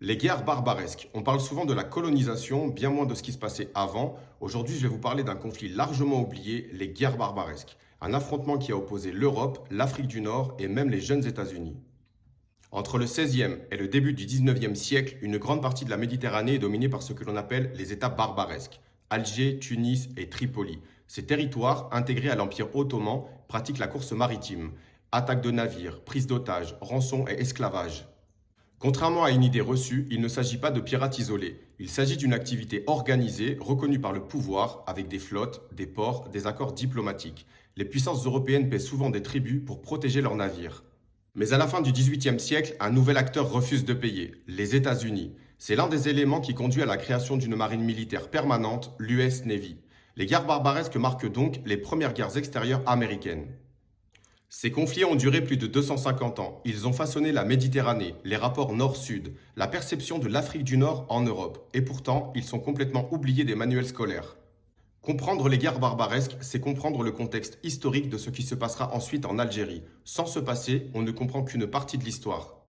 Les guerres barbaresques. On parle souvent de la colonisation, bien moins de ce qui se passait avant. Aujourd'hui, je vais vous parler d'un conflit largement oublié, les guerres barbaresques. Un affrontement qui a opposé l'Europe, l'Afrique du Nord et même les jeunes États-Unis. Entre le 16e et le début du 19e siècle, une grande partie de la Méditerranée est dominée par ce que l'on appelle les États barbaresques. Alger, Tunis et Tripoli. Ces territoires, intégrés à l'Empire ottoman, pratiquent la course maritime. Attaques de navires, prise d'otages, rançons et esclavage. Contrairement à une idée reçue, il ne s'agit pas de pirates isolés. Il s'agit d'une activité organisée, reconnue par le pouvoir, avec des flottes, des ports, des accords diplomatiques. Les puissances européennes paient souvent des tributs pour protéger leurs navires. Mais à la fin du XVIIIe siècle, un nouvel acteur refuse de payer, les États-Unis. C'est l'un des éléments qui conduit à la création d'une marine militaire permanente, l'US Navy. Les guerres barbaresques marquent donc les premières guerres extérieures américaines. Ces conflits ont duré plus de 250 ans. Ils ont façonné la Méditerranée, les rapports nord-sud, la perception de l'Afrique du Nord en Europe. Et pourtant, ils sont complètement oubliés des manuels scolaires. Comprendre les guerres barbaresques, c'est comprendre le contexte historique de ce qui se passera ensuite en Algérie. Sans ce passé, on ne comprend qu'une partie de l'histoire.